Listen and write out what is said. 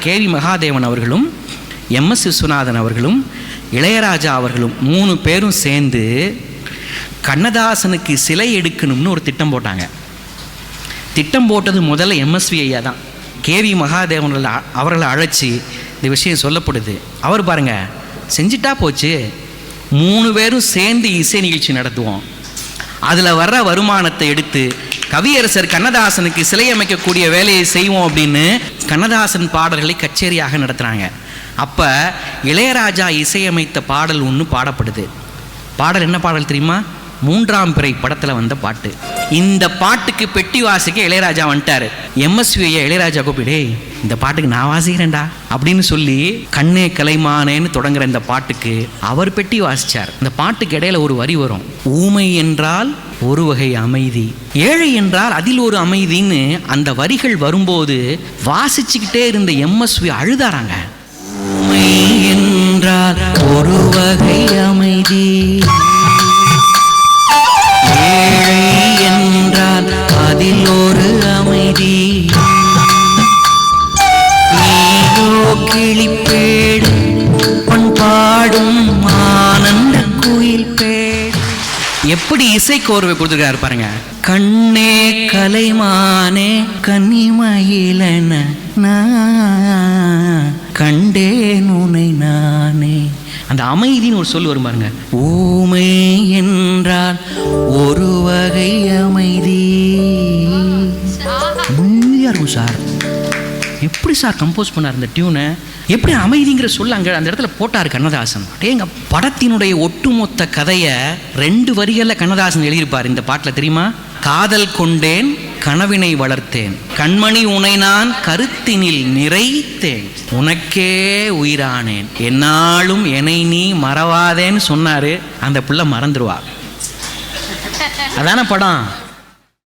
KV Mahadevan அவர்களும் MS. Viswanathan அவர்களும் இளையராஜா அவர்களும் 3 பேரும் சேர்ந்து கண்ணதாசனுக்கு சிலை எடுக்கணும்னு ஒரு திட்டம் போட்டாங்க. திட்டம் போட்டது முதல்ல எம்எஸ்வி ஐயா தான். கேவி மகாதேவன் அவர்களை அழைச்சி இந்த விஷயம் சொல்லப்படுது. அவர் பாருங்க, செஞ்சிட்டா போச்சு, 3 பேரும் சேர்ந்து இசை நிகழ்ச்சி நடத்துவோம், அதில் வர்ற வருமானத்தை எடுத்து கவியரசர் கண்ணதாசனுக்கு சிலை அமைக்கக்கூடிய வேலையை செய்வோம் அப்படின்னு கண்ணதாசன் பாடல்களை கச்சேரியாக நடத்துகிறாங்க. அப்போ இளையராஜா இசையமைத்த பாடல் ஒன்று பாடப்படுது. பாடல் என்ன பாடல் தெரியுமா? 3ஆம் பிறை படத்தில் வந்த பாட்டு. இந்த பாட்டுக்கு பெட்டி வாசிக்க இளையராஜா வந்துட்டார். எம்எஸ்வி ஐயா இளையராஜா கூப்பிடே, இந்த பாட்டுக்கு நான் வாசிக்கிறேன்டா அப்படின்னு சொல்லி கண்ணே கலைமானேன்னு தொடங்குற இந்த பாட்டுக்கு அவர் பெட்டி வாசிச்சார். இந்த பாட்டுக்கு இடையில ஒரு வரி வரும், ஊமை என்றால் ஒரு வகை அமைதி, ஏழை என்றால் அதில் ஒரு அமைதின்னு. அந்த வரிகள் வரும்போது வாசிச்சுக்கிட்டே இருந்த எம்எஸ்வி அழுதாராங்க. ஊமை என்றால் ஒரு வகை அமைதி, ஏழை என்றால் அதில் ஒரு அமைதி, நீயோ கிளிப்பேடு பண்பாடும் ஆனந்த குயில் பேடு. எப்படி இசைக்கோர்வை கொடுத்துருக்காரு பாருங்க. கண்ணே கலைமானே கன்னிமயிலன கண்டேன் உனை நானே. அந்த அமைதின்னு ஒரு சொல் வரும் பாருங்க. ஊமை என்றால் ஒரு வகை அமைதி. உண்மையா இருக்கும் சார். எப்படி சார் கம்போஸ் பண்ணார் இந்த டியூனை? எப்படி அமைதிங்கிற சொல்ல அங்கே அந்த இடத்துல போட்டார் கண்ணதாசன். எங்க படத்தினுடைய ஒட்டுமொத்த கதையை 2 வரிகளில் கண்ணதாசன் எழுதியிருப்பார் இந்த பாட்டில் தெரியுமா? காதல் கொண்டேன் கனவினை வளர்த்தேன், கண்மணி உனை நான் கருத்தினில் நிறைத்தேன், உனக்கே உயிரானேன், என்னாலும் என்னை நீ மறவாதேன்னு சொன்னாரு. அந்த பிள்ளை மறந்துடுவா. அதான படம்.